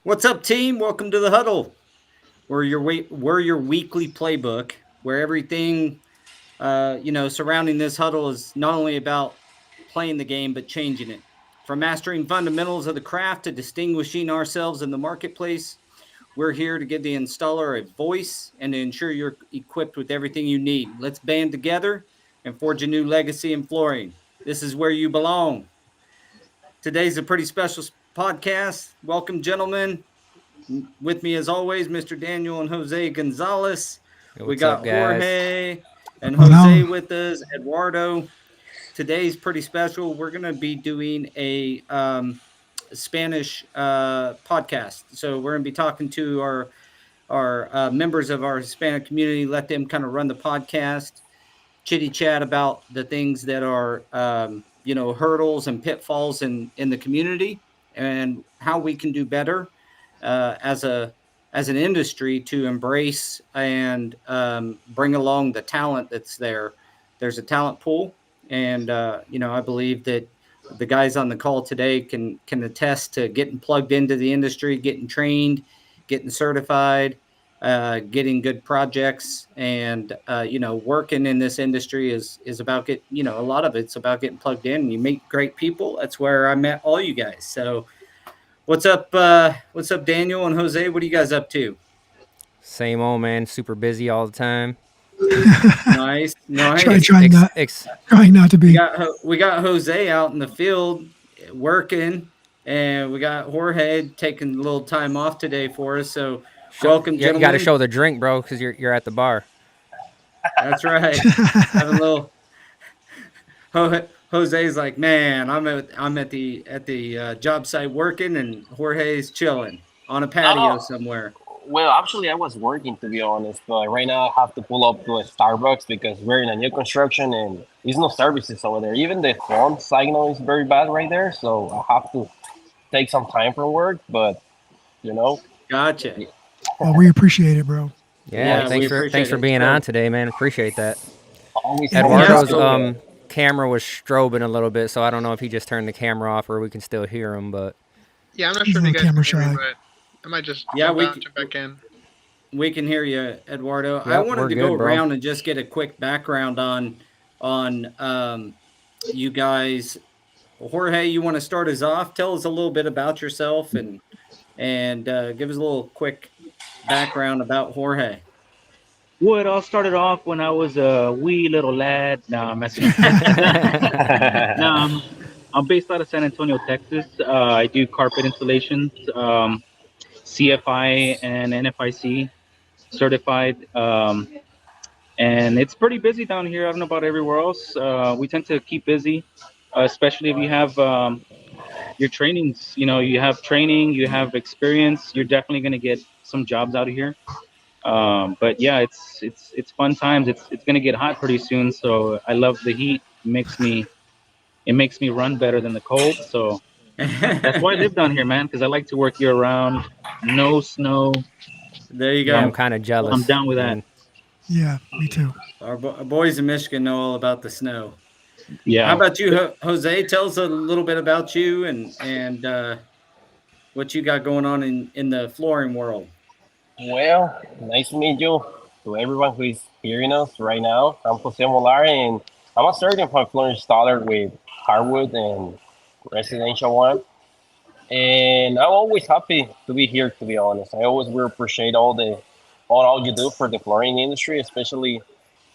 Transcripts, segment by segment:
What's up, team? Welcome to the Huddle. We're your weekly playbook where everything surrounding this huddle is not only about playing the game but changing it. From mastering fundamentals of the craft to distinguishing ourselves in the marketplace, we're here to give the installer a voice and to ensure you're equipped with everything you need. Let's band together and forge a new legacy in flooring. This is where you belong. Today's a pretty special podcast. Welcome, gentlemen. With me, as always, Mr. Daniel and Jose Gonzalez. Hey, We what's up, got guys? Jorge and Going Jose on? with us, Eduardo. Today's pretty special. We're going to be doing a Spanish podcast. So we're going to be talking to our members of our Hispanic community, let them kind of run the podcast, chitty chat about the things that are, hurdles and pitfalls in the community and how we can do better as an industry to embrace and bring along the talent that's there. There's a talent pool, and I believe that the guys on the call today can attest to getting plugged into the industry, getting trained, getting certified, getting good projects, and working in this industry is about a lot of it's about getting plugged in. And you meet great people. That's where I met all you guys. So what's up? What's up, Daniel and Jose? What are you guys up to? Same old man, super busy all the time. Nice, Try, nice. trying not, trying not to We be. got we got Jose out in the field working, and we got Jorge taking a little time off today for us. So welcome, You got to gentlemen. show the drink, bro, because you're at the bar. That's right. Having a little. Jose's like, man, I'm at the job site working, and Jorge's chilling on a patio Oh, somewhere. well, actually, I was working to be honest, but right now I have to pull up to a Starbucks because we're in a new construction and there's no services over there. Even the phone signal is very bad right there, so I have to take some time from work. But you know, Gotcha. y- Well, we appreciate it, bro. Yeah, Yeah, we thanks appreciate for it. being on So today, man. Appreciate that. always And, always and happy Eduardo's to so camera was strobing a little bit, so I don't know if he just turned the camera off or we can still hear him. But Yeah, I'm not he's a sure if you little guys can camera hear me, shy. but I might just yeah, jump out and jump back in. we can hear you, Eduardo. I yep, wanted we're to go good, bro. around and just get a quick background on you guys. Jorge, you want to start us off? Tell us a little bit about yourself and give us a little quick background about Jorge. Well, it all started off when I was a wee little lad. No, I'm messing. no, I'm based out of San Antonio, Texas. I do carpet installations, CFI and NFIC certified, and it's pretty busy down here. I don't know about everywhere else. We tend to keep busy, especially if you have your trainings. You know, you have training, you have experience. You're definitely going to get some jobs out of here. But yeah, it's fun times. It's gonna get hot pretty soon, so I love the heat. It makes me run better than the cold. So that's why I live down here, man. Because I like to work year round. No snow. There you Yeah, I'm go. I'm kind of I'm jealous, down with that. man. Yeah, me too. Our boys in Michigan know all about the snow. How Yeah. about you, Jose? Tell us a little bit about you and what you got going on in the flooring world. well, nice to meet you to everyone who is hearing us right now. I'm Jose Molar and I'm a certified floor installer with hardwood and residential one. And I'm always happy to be here. To be honest, I always will appreciate all you do for the flooring industry, especially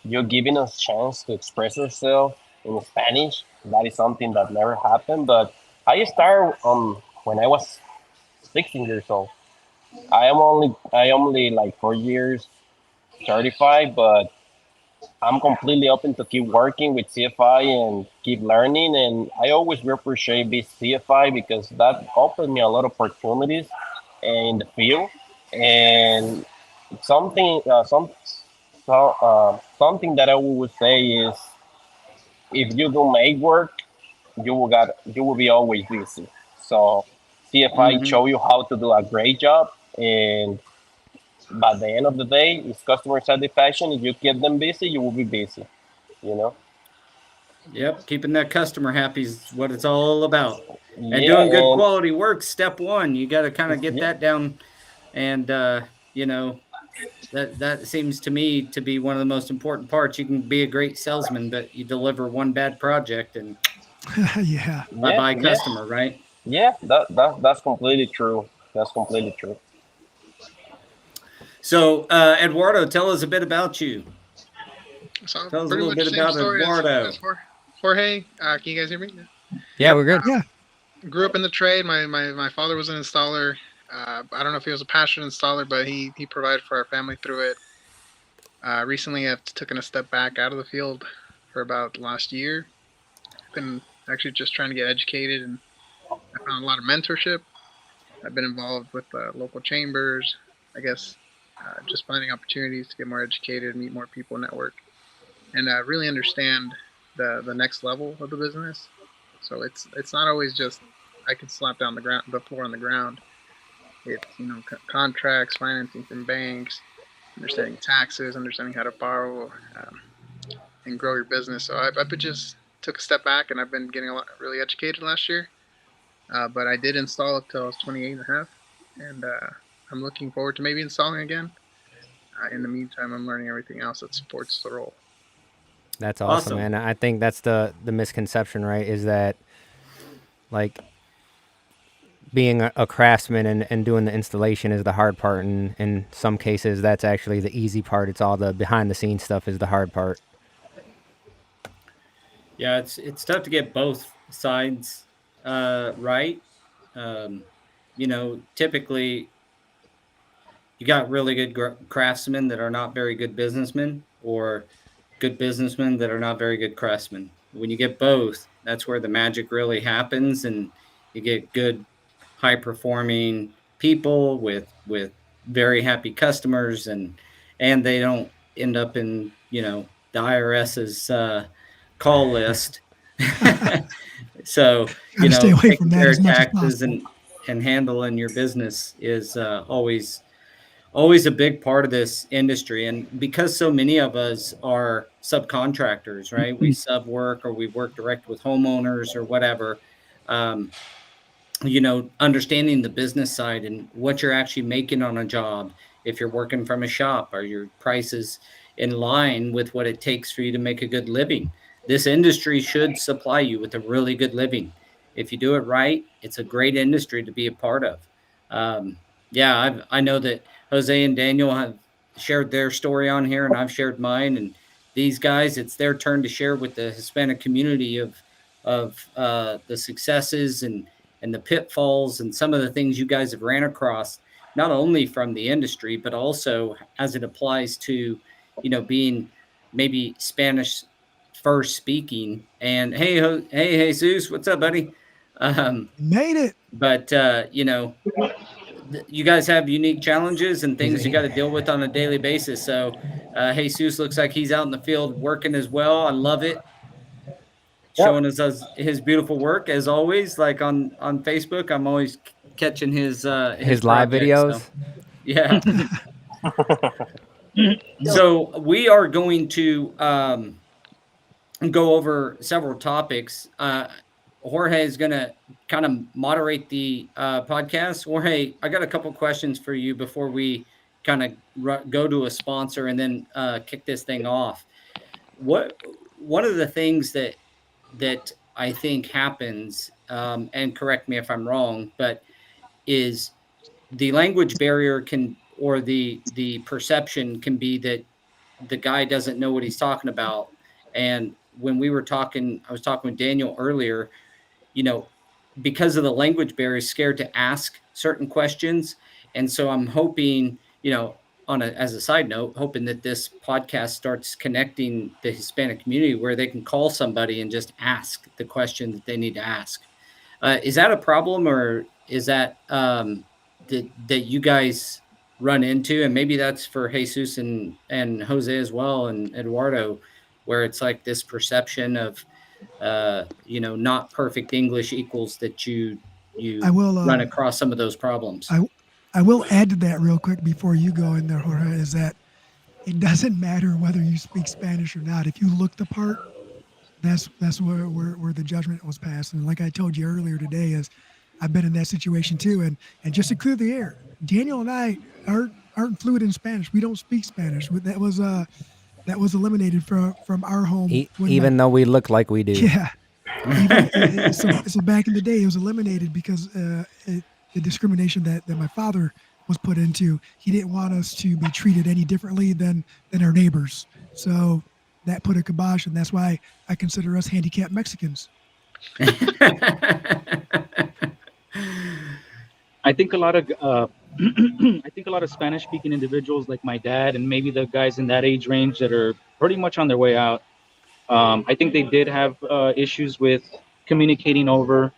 you giving us chance to express ourselves in Spanish. That is something that never happened. But I started when I was 16 years old. I only like 4 years certified, but I'm completely open to keep working with CFI and keep learning. And I always will appreciate this CFI because that opened me a lot of opportunities in the field. And something, something that I would say is, if you do make work, you will be always busy. So CFI Hmm. show you how to do a great job, and by the end of the day, it's customer satisfaction. If you keep them busy, you will be busy. You know. Yep, keeping that customer happy is what it's all about. And Yeah, doing good and quality work, step one. You got to kind of get yeah, that down. And you know, that seems to me to be one of the most important parts. You can be a great salesman, but you deliver one bad project and Yeah. bye yeah, bye yeah, customer, right? yeah. That's completely true. That's completely true. So, Eduardo, tell us a bit about you. So Tell us a pretty little much bit same about story Eduardo. as Jorge. Can you guys hear me? Yeah, Yep. we're good. Yeah. Grew up in the trade. My father was an installer. I don't know if he was a passionate installer, but he provided for our family through it. Recently, I've taken a step back out of the field for about last year. I've been actually just trying to get educated, and I found a lot of mentorship. I've been involved with local chambers. I guess just finding opportunities to get more educated, meet more people, network, and really understand the next level of the business. So it's not always just I can slap down the floor on the ground. It's contracts, financing from banks, understanding taxes, understanding how to borrow, and grow your business. So I've been just took a step back, and I've been getting really educated last year. But I did install it till I was 28 and a half, and I'm looking forward to maybe installing again. In the meantime, I'm learning everything else that supports the role. That's awesome, Awesome. man. I think that's the misconception, right? Is that like being a craftsman and doing the installation is the hard part, and in some cases that's actually the easy part. It's all the behind the scenes stuff is the hard part. Yeah, it's tough to get both sides right. Um, typically you got really good craftsmen that are not very good businessmen, or good businessmen that are not very good craftsmen. When you get both, that's where the magic really happens, and you get good, high performing people with very happy customers, and they don't end up in the IRS's call list. So Got to stay away from taking that care as of much as taxes possible. and handling your business is always a big part of this industry. And because so many of us are subcontractors, right? We sub work or we work direct with homeowners or whatever. Um, understanding the business side and what you're actually making on a job. If you're working from a shop, are your prices in line with what it takes for you to make a good living? This industry should supply you with a really good living. If you do it right, it's a great industry to be a part of. Yeah, I know that Jose and Daniel have shared their story on here, and I've shared mine. And these guys, it's their turn to share with the Hispanic community of the successes and the pitfalls and some of the things you guys have ran across, not only from the industry, but also as it applies to, being maybe Spanish first speaking. And hey, Jesus, what's up, buddy? Made it. But you guys have unique challenges and things you got to deal with on a daily basis. So, Jesus looks like he's out in the field working as well. I love it. Yep. Showing us his beautiful work as always. Like on Facebook, I'm always catching his Live projects. So videos. yeah. Yo, So we are going to go over several topics. Jorge is going to kind of moderate the podcast. Jorge, I got a couple questions for you before we kind of go to a sponsor and then kick this thing off. One of the things that I think happens, and correct me if I'm wrong, but is the language barrier or the perception can be that the guy doesn't know what he's talking about. And when I was talking with Daniel earlier, you know, because of the language barrier, scared to ask certain questions. And so I'm hoping, as a side note, hoping that this podcast starts connecting the Hispanic community where they can call somebody and just ask the question that they need to ask. Is that a problem, or is that that you guys run into? And maybe that's for Jesus and Jose as well, and Eduardo, where it's like this perception of not perfect English equals that you I will. run across some of those problems. I will add to that real quick before you go in there, Jorge. Is that it doesn't matter whether you speak Spanish or not. If you look the part, that's where the judgment was passed. And like I told you earlier today, is I've been in that situation too. And just to clear the air, Daniel and I aren't fluent in Spanish. We don't speak Spanish. That was eliminated from our home. Even though we look like we do. Yeah. So back in the day, it was eliminated because the discrimination that my father was put into. He didn't want us to be treated any differently than our neighbors. So that put a kibosh, and that's why I consider us handicapped Mexicans. I think a lot of I think a lot of Spanish-speaking individuals, like my dad, and maybe the guys in that age range that are pretty much on their way out. I think they did have issues with communicating over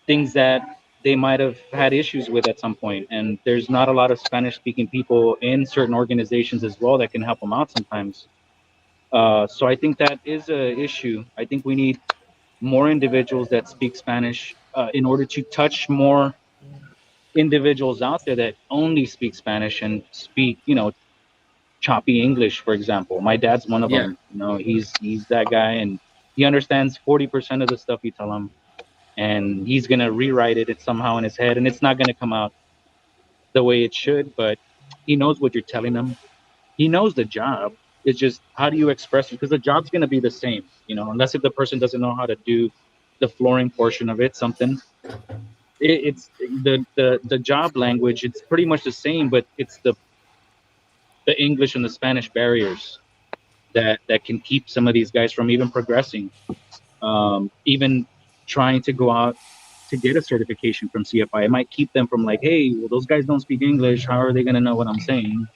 things that they might have had issues with at some point. And there's not a lot of Spanish-speaking people in certain organizations as well that can help them out sometimes. So I think that is an issue. I think we need more individuals that speak Spanish in order to touch more individuals out there that only speak Spanish and speak, choppy English, for example. My dad's one of them. He's that guy, and he understands 40% of the stuff you tell him, and he's gonna rewrite it somehow in his head, and it's not gonna come out the way it should. But he knows what you're telling him. He knows the job. It's just how do you express it? Because the job's gonna be the same, unless if the person doesn't know how to do the flooring portion of it, something. It's the job language. It's pretty much the same, but it's the English and the Spanish barriers that can keep some of these guys from even progressing, even trying to go out to get a certification from CFI. It might keep them from like, hey, well, those guys don't speak English. How are they going to know what I'm saying?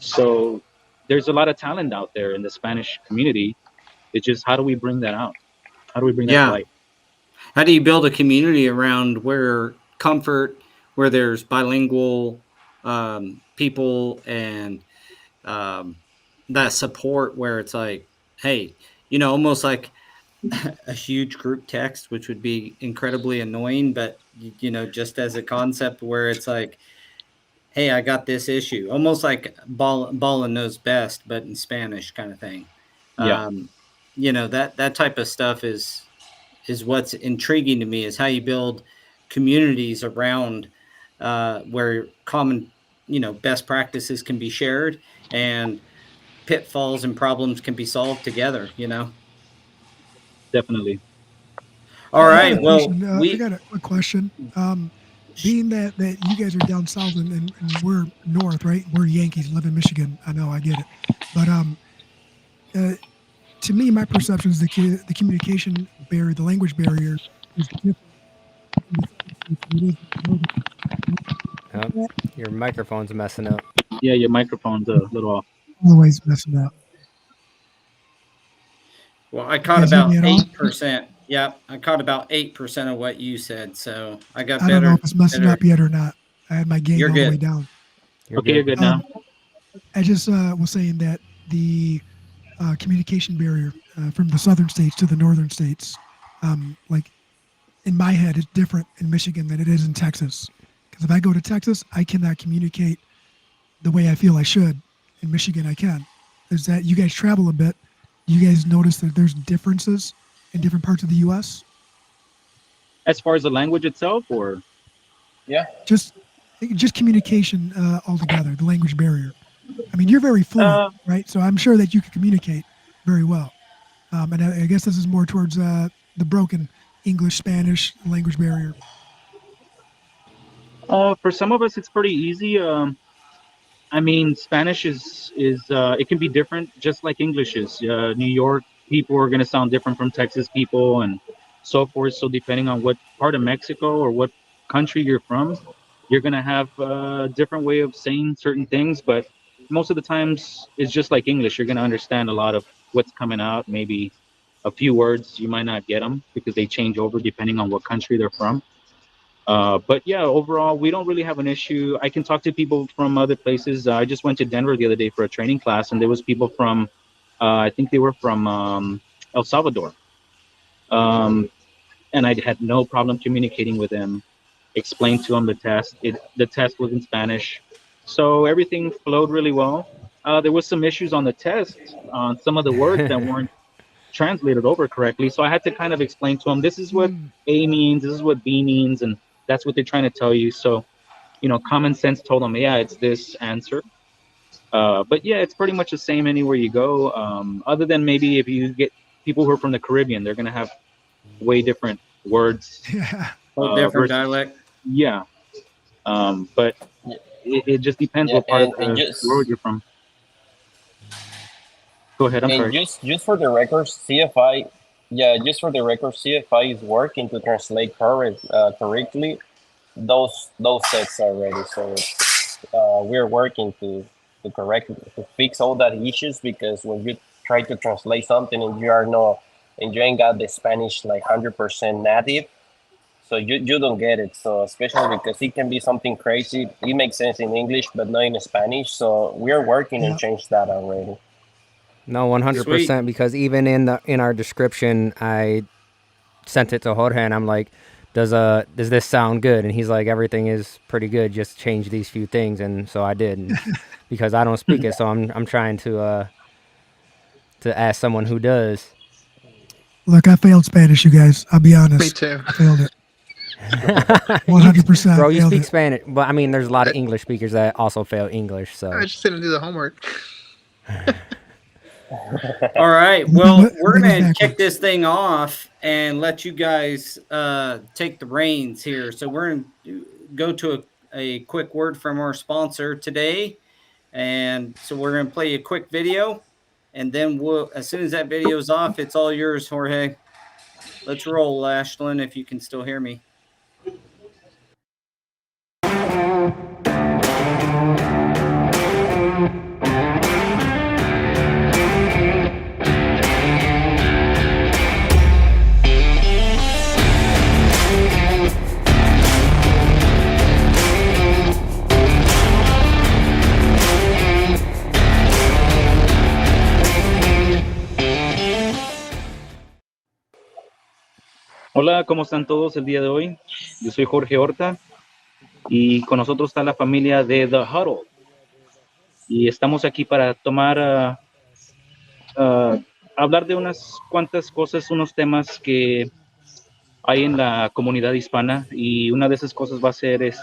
So there's a lot of talent out there in the Spanish community. It's just, how do we bring that out? How do we bring that to light? How do you build a community around where there's bilingual people and that support, where it's like, hey, almost like a huge group text, which would be incredibly annoying, but just as a concept where it's like, hey, I got this issue, almost like Bala knows best, but in Spanish kind of thing. That type of stuff is what's intriguing to me, is how you build communities around where common best practices can be shared and pitfalls and problems can be solved together. Definitely. All right. I got a quick question. Being that you guys are down south and we're north, right? We're Yankees, live in Michigan. I know, I get it. But to me, my perception is the communication barrier, the language barrier, is different. Oh, your microphone's messing up. Yeah, your microphone's a little off. Always messing up. Well, I caught about 8%. Yeah, I caught about 8% of what you said, so I got better. I don't know if it's messing up yet or not. I had my gain all the way down. You're good now. I just was saying that the communication barrier from the southern states to the northern states, like in my head, it's different in Michigan than it is in Texas. Because if I go to Texas, I cannot communicate the way I feel I should. In Michigan, I can. Is that you guys travel a bit? You guys notice that there's differences in different parts of the U.S.? As far as the language itself, or? Yeah. Just communication altogether, the language barrier. I mean, you're very fluent, right? So I'm sure that you can communicate very well. And I guess this is more towards the broken English-Spanish language barrier. For some of us, it's pretty easy. I mean, Spanish is it can be different, just like English is. New York people are going to sound different from Texas people and so forth. So depending on what part of Mexico or what country you're from, you're going to have a different way of saying certain things. But most of the times, it's just like English. You're going to understand a lot of what's coming out. Maybe a few words, you might not get them because they change over depending on what country they're from. But yeah, overall, we don't really have an issue. I can talk to people from other places. I just went to Denver the other day for a training class, and there was people from, I think they were from El Salvador. And I had no problem communicating with them, explained to them the test. The test was in Spanish. So everything flowed really well. There was some issues on the test, on some of the words that weren't translated over correctly. So I had to kind of explain to them, this is what A means, this is what B means, and that's what they're trying to tell you. So, common sense told them, yeah, it's this answer. But yeah, it's pretty much the same anywhere you go. Other than maybe if you get people who are from the Caribbean, they're going to have way different words. Yeah. Whole different Versus, dialect. yeah. But it just depends what part of the world you're from. Go ahead, I'm sorry. Just for the record, CFI is working to translate correctly those sets already. So we're working to fix all that issues, because when you try to translate something and you ain't got the Spanish like 100% native, so you don't get it. So especially because it can be something crazy, it makes sense in English but not in Spanish. So we're working and change that already. No, 100%. Because even in our description, I sent it to Jorge, and I'm like, does this sound good? And he's like, everything is pretty good. Just change these few things, and so I did. And because I don't speak it, so I'm trying to ask someone who does. Look, I failed Spanish, you guys. I'll be honest. Me too. I failed it. 100%. Bro, you failed speak it. Spanish, but I mean, there's a lot of English speakers that also fail English. So I just didn't do the homework. All right. Well, we're going to kick this thing off and let you guys take the reins here. So we're going to go to a quick word from our sponsor today. And so we're going to play a quick video. And then as soon as that video's off, it's all yours, Jorge. Let's roll, Ashlyn, if you can still hear me. Hola, ¿cómo están todos el día de hoy? Yo soy Jorge Orta y con nosotros está la familia de The Huddle. Y estamos aquí para hablar de unas cuantas cosas, unos temas que hay en la comunidad hispana. Y una de esas cosas va a ser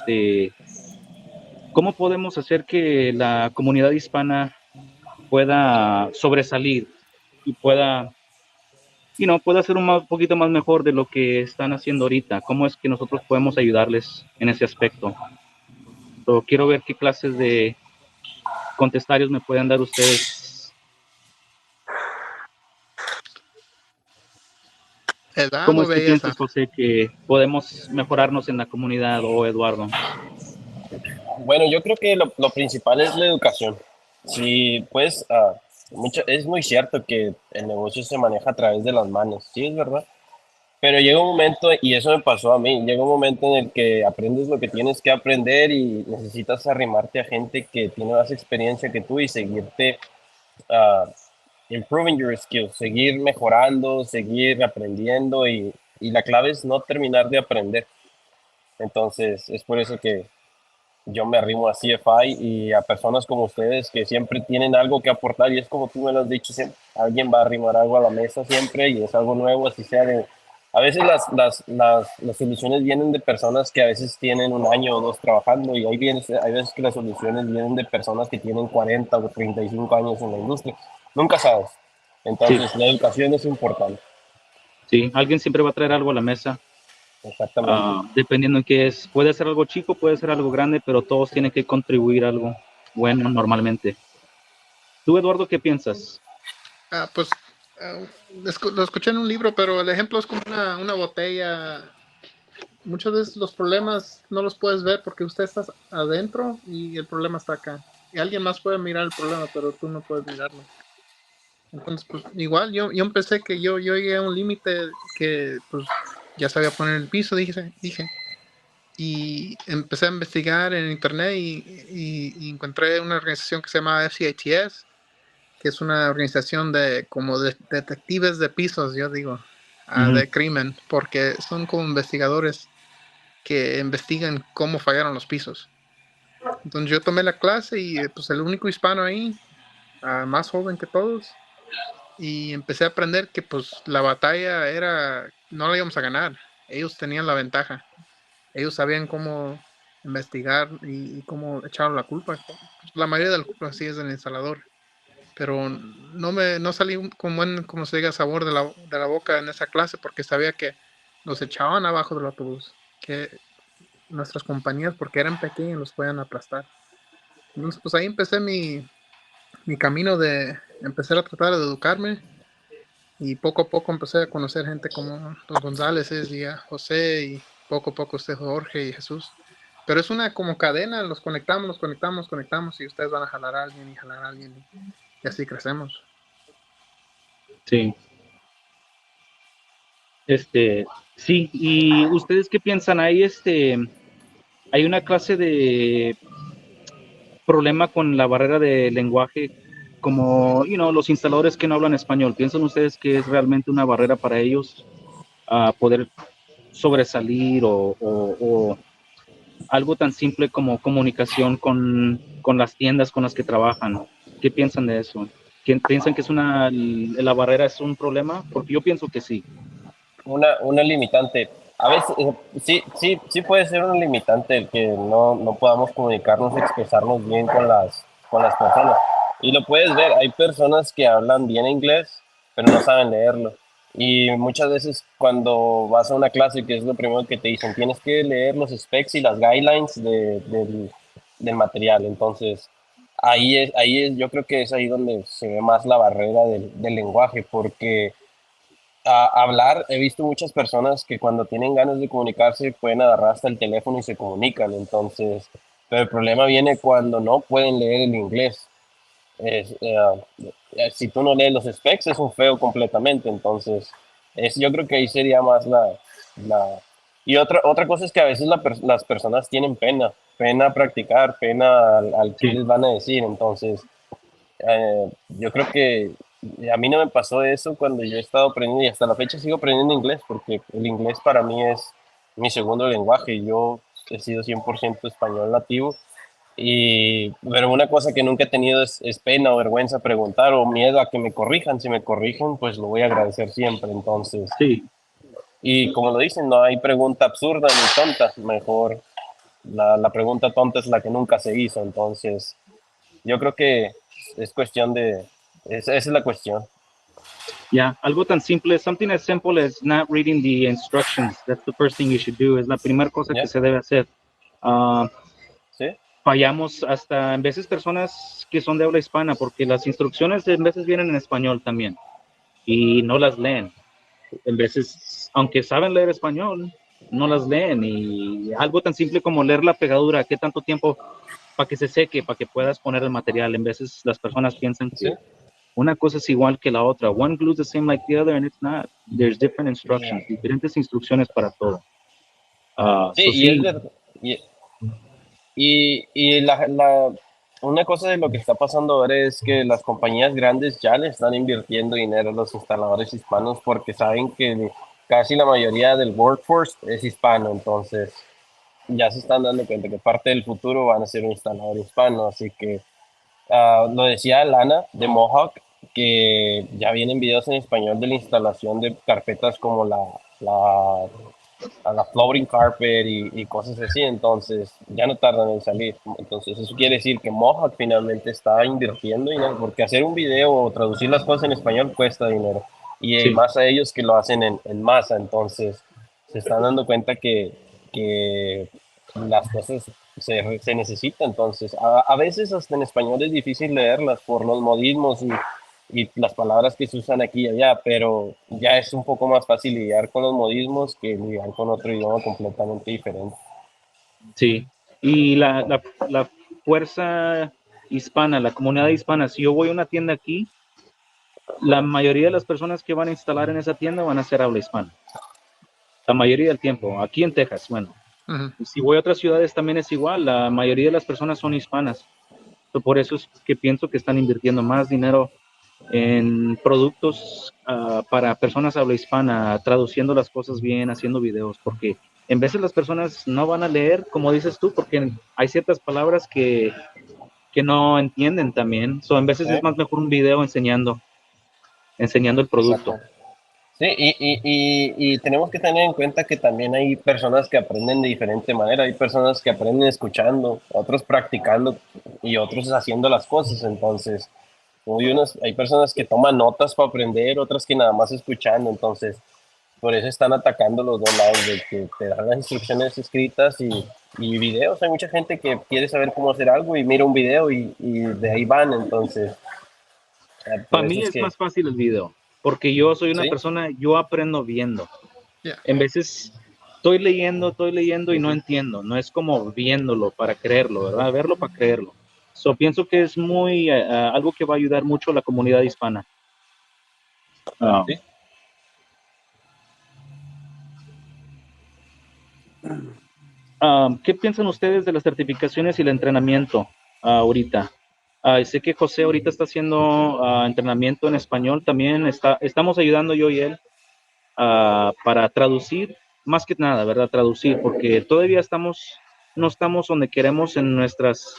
¿cómo podemos hacer que la comunidad hispana pueda sobresalir y pueda ser un poquito más mejor de lo que están haciendo ahorita? ¿Cómo es que nosotros podemos ayudarles en ese aspecto? Quiero ver qué clases de contestarios me pueden dar ustedes. ¿Cómo es que piensas, José, que podemos mejorarnos en la comunidad, o Eduardo? Bueno, yo creo que lo principal es la educación. Sí, pues es muy cierto que el negocio se maneja a través de las manos, sí, es verdad. Pero llega un momento, y eso me pasó a mí, llega un momento en el que aprendes lo que tienes que aprender y necesitas arrimarte a gente que tiene más experiencia que tú y seguirte improving your skills, seguir mejorando, seguir aprendiendo, y la clave es no terminar de aprender. Entonces, es por eso que yo me arrimo a CFI y a personas como ustedes que siempre tienen algo que aportar, y es como tú me lo has dicho siempre, alguien va a arrimar algo a la mesa siempre y es algo nuevo, así sea a veces las soluciones vienen de personas que a veces tienen un año o dos trabajando, y hay veces que las soluciones vienen de personas que tienen 40 o 35 años en la industria. Nunca sabes. Entonces, la educación es importante. Sí, alguien siempre va a traer algo a la mesa. Exactamente. Dependiendo en qué es. Puede ser algo chico, puede ser algo grande, pero todos tienen que contribuir algo bueno normalmente. ¿Tú, Eduardo, qué piensas? Pues lo escuché en un libro, pero el ejemplo es como una botella. Muchas veces los problemas no los puedes ver porque usted está adentro y el problema está acá. Y alguien más puede mirar el problema, pero tú no puedes mirarlo. Entonces, pues igual yo empecé que yo llegué a un límite que pues ya sabía poner el piso, dije. Y empecé a investigar en internet y encontré una organización que se llama FCITS, que es una organización como de detectives de pisos, yo digo, de crimen, porque son como investigadores que investigan cómo fallaron los pisos. Entonces yo tomé la clase y pues el único hispano ahí, más joven que todos, y empecé a aprender que pues la batalla era, no la íbamos a ganar, ellos tenían la ventaja, ellos sabían cómo investigar y cómo echar la culpa. La mayoría de la culpa sí es del instalador, pero no salí con buen, como se diga, sabor de la boca en esa clase porque sabía que los echaban abajo del autobús, que nuestras compañías, porque eran pequeñas, los podían aplastar. Entonces, pues ahí empecé mi camino de empezar a tratar de educarme y poco a poco empecé a conocer gente como los González y a José y poco a poco usted Jorge y Jesús. Pero es una como cadena, los conectamos, conectamos y ustedes van a jalar a alguien y jalar a alguien y así crecemos. Sí. Sí, ¿y ustedes qué piensan? Hay una clase de problema con la barrera de lenguaje, como, los instaladores que no hablan español. ¿Piensan ustedes que es realmente una barrera para ellos a poder sobresalir o algo tan simple como comunicación con las tiendas con las que trabajan? ¿Qué piensan de eso? ¿Piensan que la barrera es un problema? Porque yo pienso que sí. Una limitante. A veces, sí puede ser una limitante el que no podamos comunicarnos, expresarnos bien con las personas. Y lo puedes ver, hay personas que hablan bien inglés, pero no saben leerlo. Y muchas veces cuando vas a una clase, que es lo primero que te dicen, tienes que leer los specs y las guidelines del material. Entonces, yo creo que es ahí donde se ve más la barrera del lenguaje, porque a hablar, he visto muchas personas que cuando tienen ganas de comunicarse pueden agarrar hasta el teléfono y se comunican, entonces, pero el problema viene cuando no pueden leer el inglés. Si tú no lees los specs es un feo completamente, entonces, yo creo que ahí sería más la... Y otra cosa es que a veces las personas tienen pena practicar, pena al que Sí. les van a decir, entonces yo creo que a mí no me pasó eso cuando yo he estado aprendiendo y hasta la fecha sigo aprendiendo inglés porque el inglés para mí es mi segundo lenguaje. Yo he sido 100% español nativo pero una cosa que nunca he tenido es pena o vergüenza preguntar o miedo a que me corrijan. Si me corrigen, pues lo voy a agradecer siempre. Entonces, Sí, y como lo dicen, no hay pregunta absurda ni tonta. Mejor la pregunta tonta es la que nunca se hizo. Entonces, yo creo que es cuestión esa es la cuestión. algo tan simple, something as simple as not reading the instructions. That's the first thing you should do. Es la primera cosa que ¿Ya? se debe hacer. Ah, ¿Sí? Fallamos hasta en veces personas que son de habla hispana porque las instrucciones en veces vienen en español también y no las leen. En veces, aunque saben leer español, no las leen y algo tan simple como leer la pegadura, qué tanto tiempo para que se seque, para que puedas poner el material. En veces las personas piensan ¿Sí? que una cosa es igual que la otra. One glue is the same like the other and it's not. There's different instructions, diferentes instrucciones para todo. Sí, y es Sí, verdad. Una cosa de lo que está pasando ahora es que las compañías grandes ya le están invirtiendo dinero a los instaladores hispanos porque saben que casi la mayoría del workforce es hispano, entonces ya se están dando cuenta que parte del futuro van a ser un instalador hispano, así que lo decía Lana de Mohawk, que ya vienen videos en español de la instalación de carpetas como a la floating carpet y cosas así, entonces ya no tardan en salir. Entonces eso quiere decir que Mohawk finalmente está invirtiendo dinero, porque hacer un video o traducir las cosas en español cuesta dinero, y sí, más a ellos que lo hacen en masa, entonces se están dando cuenta que las cosas se necesitan, entonces a veces hasta en español es difícil leerlas por los modismos y las palabras que se usan aquí y allá, pero ya es un poco más fácil lidiar con los modismos que lidiar con otro idioma completamente diferente. sí. Y la fuerza hispana, la comunidad hispana, si yo voy a una tienda aquí, la mayoría de las personas que van a instalar en esa tienda van a ser habla hispana. La mayoría del tiempo, aquí en Texas, bueno. Uh-huh. Y si voy a otras ciudades también es igual, la mayoría de las personas son hispanas. Por eso es que pienso que están invirtiendo más dinero en productos para personas habla hispana, traduciendo las cosas bien, haciendo videos, porque en veces las personas no van a leer, como dices tú, porque hay ciertas palabras que no entienden también. En veces ¿Sí? es más mejor un video enseñando. enseñando el producto. Exacto. Sí, y tenemos que tener en cuenta que también hay personas que aprenden de diferente manera. Hay personas que aprenden escuchando, otros practicando y otros haciendo las cosas. Entonces, hay personas que toman notas para aprender, otras que nada más escuchando. Entonces, por eso están atacando los dos lados, de que te dan las instrucciones escritas y videos. Hay mucha gente que quiere saber cómo hacer algo y mira un video y de ahí van. Entonces, por Para eso mí es es que, más fácil el video, porque yo soy una sí, persona, yo aprendo viendo. Yeah. En veces estoy leyendo y no entiendo. No es como viéndolo para creerlo, ¿verdad? Verlo para creerlo. So, pienso que es muy algo que va a ayudar mucho a la comunidad hispana. Um, sí. ¿Qué piensan ustedes de las certificaciones y el entrenamiento ahorita? Sé que José ahorita está haciendo entrenamiento en español. También estamos ayudando yo y él para traducir, más que nada, ¿verdad? Traducir, porque todavía no estamos donde queremos en nuestras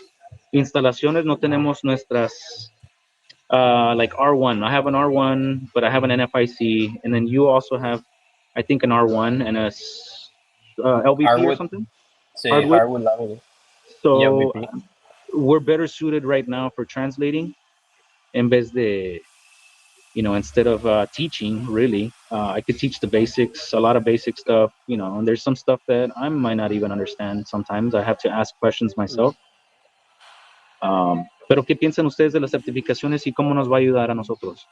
instalaciones, no tenemos nuestras, like R1. I have an R1, but I have an NFIC, and then you also have, I think, an R1 and a LVP or Hardwood, something, sí, hardwood. hardwood laminate y So LVP. we're better suited right now for translating en vez de, instead of teaching, really, I could teach the basics, a lot of basic stuff, and there's some stuff that I might not even understand sometimes. I have to ask questions myself. Pero, ¿qué piensan ustedes de las certificaciones y cómo nos va a ayudar a nosotros?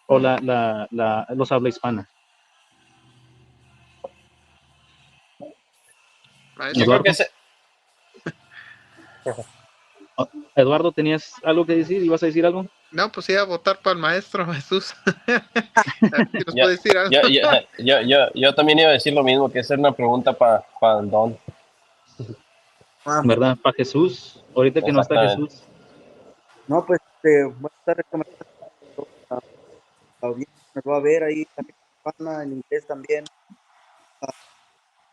O los habla hispana. Yo Maestro. creo que Eduardo, ese, Eduardo, ¿tenías algo que decir? ¿Ibas a decir algo? No, pues iba a votar para el maestro Jesús. A ver si nos yo, puede decir algo. yo también iba a decir lo mismo, que esa es una pregunta para el Don. ¿Verdad? Para Jesús, ahorita que no está Exactamente. Jesús. No, pues buenas tardes, camarada. La la audiencia nos va a ver ahí, también hispana, en inglés también. Ah,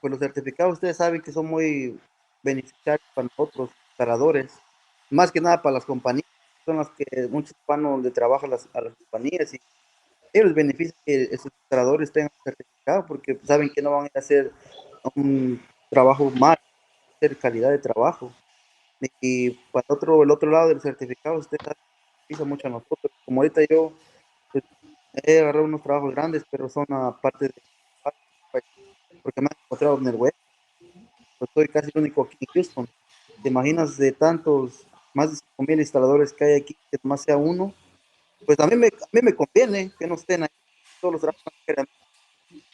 pues los certificados, ustedes saben que son muy beneficiarios para nosotros, instaladores, más que nada para las compañías, son las que muchos hispanos le trabajan a las compañías y ellos les beneficia que esos instaladores tengan certificado porque saben que no van a hacer un trabajo mal, hacer calidad de trabajo. Y para el otro lado del certificado, usted sabe que beneficia mucho a nosotros. Como ahorita yo pues, he agarrado unos trabajos grandes, pero son aparte de porque me han encontrado en el web. Pues soy casi el único aquí en Houston. ¿Te imaginas de tantos, más de 5,000 instaladores que hay aquí, que más sea uno? Pues a mí me conviene que no estén ahí, todos los trabajos que eran,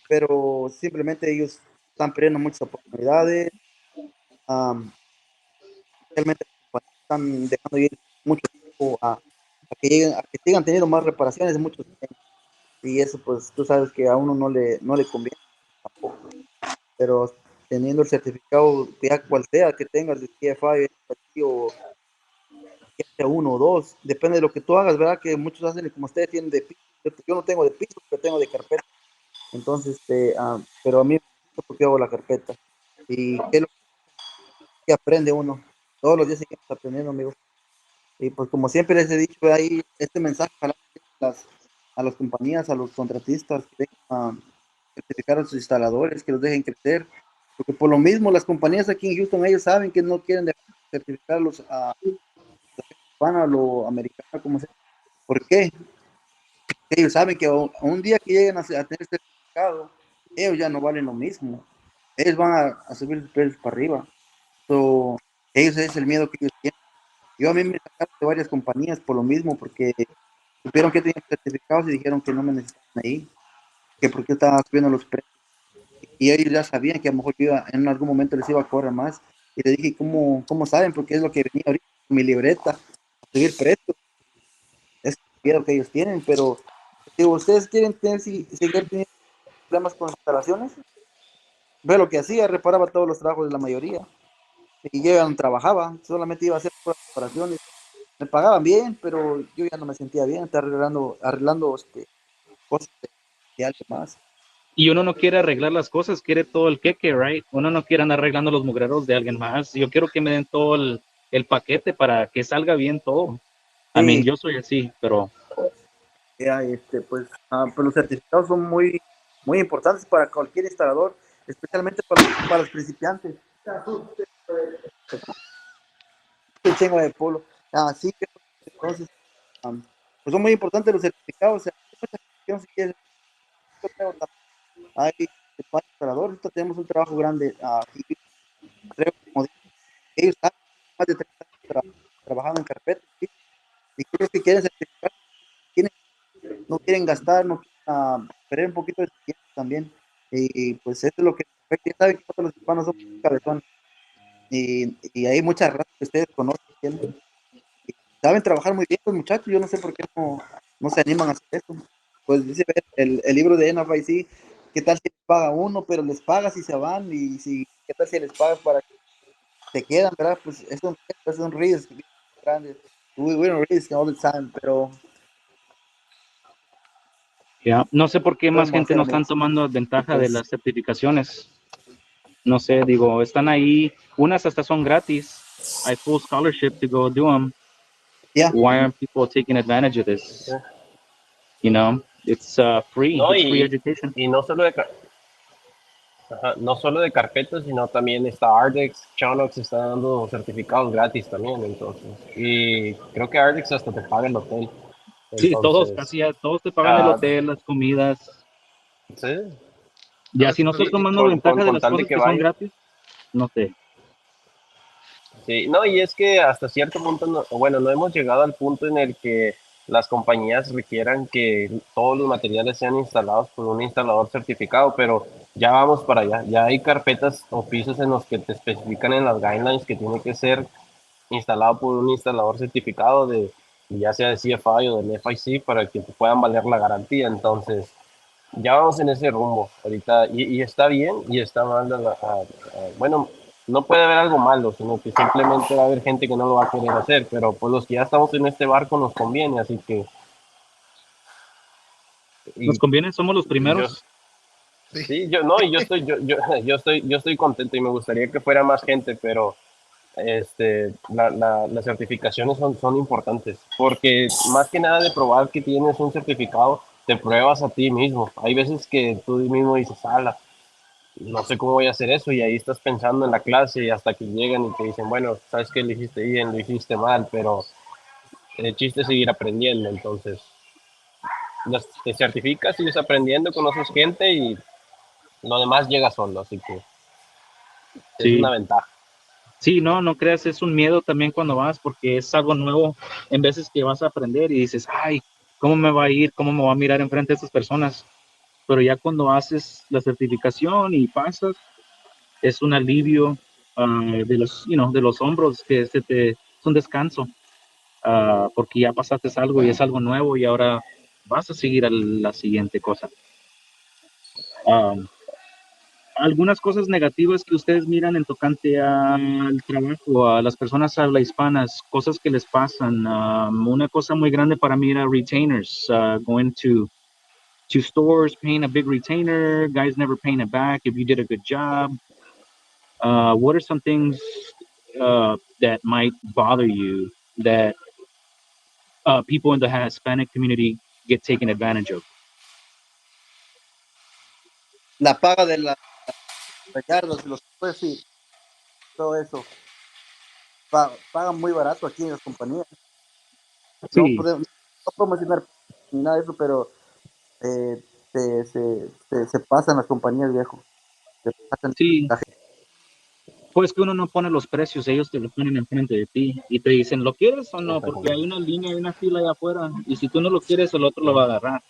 pero simplemente ellos están perdiendo muchas oportunidades. am, Realmente las compañías están dejando ir mucho tiempo a que sigan teniendo más reparaciones de muchos años. Y eso pues tú sabes que a uno no le conviene tampoco. Pero teniendo el certificado, ya cual sea que tengas de TFI o ya sea uno o dos, depende de lo que tú hagas, ¿verdad? Que muchos hacen como ustedes tienen de piso, yo no tengo de piso, pero tengo de carpeta. Entonces, pero a mí me gusta porque hago la carpeta. ¿Y qué es lo que aprende uno? Todos los días seguimos aprendiendo, amigos. Y pues como siempre les he dicho ahí, este mensaje ojalá que a las compañías, a los contratistas, que dejen certificar a sus instaladores, que los dejen crecer, porque por lo mismo las compañías aquí en Houston, ellos saben que no quieren dejar certificarlos a la hispana, a lo americano, como sea. ¿Por qué? Ellos saben que un día que lleguen a tener certificado, ellos ya no valen lo mismo. Ellos van a subir sus precios para arriba. So, ellos es el miedo que ellos tienen. Yo a mí me sacaron de varias compañías por lo mismo, porque supieron que tenía certificados y dijeron que no me necesitaban ahí, que porque estaba subiendo los precios. Y ellos ya sabían que a lo mejor yo en algún momento les iba a cobrar más. Y le dije, ¿cómo saben? Porque es lo que venía ahorita en mi libreta, a subir precios. Es el miedo que ellos tienen, pero digo, ¿ustedes quieren seguir teniendo problemas con instalaciones? Ve lo que hacía, reparaba todos los trabajos de la mayoría. Y yo ya no trabajaba, solamente iba a hacer puras reparaciones. Me pagaban bien, pero yo ya no me sentía bien, estar arreglando cosas de alguien más. Y uno no quiere arreglar las cosas, quiere todo el queque, right? Uno no quiere andar arreglando los mugreros de alguien más. Yo quiero que me den todo el paquete para que salga bien todo. I mean, Sí, yo soy así, pero Pues los certificados son muy importantes para cualquier instalador, especialmente para los principiantes. Este chingo de polo. Sí, entonces, pues son muy importantes los certificados. O sea, hay mucha gestión, si quieres, hay varios instaladores. Ahorita tenemos un trabajo grande. Y creo, como dije, ellos saben más de 30 años trabajando en carpeta. ¿Sí? Y creo que quieren certificar, no quieren gastar, no quieren perder un poquito de su tiempo también. Pues eso es lo que ya saben que nosotros los hispanos somos cabezones. Y hay muchas razas que ustedes conocen. Y saben trabajar muy bien los muchachos. Yo no sé por qué no se animan a hacer eso. Pues dice el libro de NFIC, ¿qué tal si les paga uno, pero les pagas y se van? Y si, ¿qué tal si les pagas para que se quedan, verdad? Pues es un risk bien grande. We don't risk all the time, pero Ya. No sé por qué más podemos gente hacer no amigos. están tomando Y ventaja de pues, las certificaciones. No sé, digo, están ahí, unas hasta son gratis. Hay full scholarship to go do them. ya. Why aren't people taking advantage of this? You know, it's free. No, It's free education. y no solo de, ajá, no solo de carpetas, sino también está Ardex, Chonox está dando certificados gratis también, entonces. Y creo que Ardex hasta te paga el hotel. Sí, todos, Entonces, casi todos te pagan el ah, hotel, las comidas. sí, Ya si no estás tomando ventaja de con las tal de cosas que que son vayas. gratis, no sé. Sí, no, y es que hasta cierto punto, bueno, no hemos llegado al punto en el que las compañías requieran que todos los materiales sean instalados por un instalador certificado, pero ya vamos para allá. Ya hay carpetas o pisos en los que te especifican en las guidelines que tiene que ser instalado por un instalador certificado de ya sea de CFI o del FIC para que te puedan valer la garantía. Entonces, ya vamos en ese rumbo ahorita y está bien y está mal. Bueno, no puede haber algo malo, sino que simplemente va a haber gente que no lo va a querer hacer, pero pues los que ya estamos en este barco nos conviene, así que Nos y, conviene, somos los y yo primeros. Sí. sí, yo no, y yo estoy contento y me gustaría que fuera más gente, pero las certificaciones son importantes, porque más que nada de probar que tienes un certificado, te pruebas a ti mismo. Hay veces que tú mismo dices, ala, no sé cómo voy a hacer eso, y ahí estás pensando en la clase y hasta que llegan y te dicen, bueno, sabes que lo hiciste bien, lo hiciste mal, pero el chiste es seguir aprendiendo. Entonces, te certificas, sigues aprendiendo, conoces gente y lo demás llega solo, así que es una Sí, ventaja. sí, no, no creas, es un miedo también cuando vas, porque es algo nuevo. En veces que vas a aprender y dices, ay, ¿cómo me va a ir? ¿Cómo me va a mirar enfrente de estas personas? Pero ya cuando haces la certificación y pasas, es un alivio de los, de los hombros, que es un descanso, porque ya pasaste algo y es algo nuevo y ahora vas a seguir a la siguiente cosa. Um, Algunas cosas negativas que ustedes miran en tocante al trabajo, a las personas habla hispanas, cosas que les pasan. Una cosa muy grande para mí era retainers, going to stores, paying a big retainer, guys never paying it back if you did a good job. What are some things that might bother you that people in the Hispanic community get taken advantage of? La paga de las yardas, de los pues sí, todo eso. Pagan muy barato aquí en las compañías. No Sí, podemos no promocionar ni nada de eso, pero eh, se pasan las compañías, viejo. Se pasan sí, la gente. pues que uno no pone los precios, ellos te lo ponen enfrente de ti y te dicen, ¿lo quieres o no? Porque hay una línea, hay una fila allá afuera y si tú no lo quieres, el otro lo va a agarrar,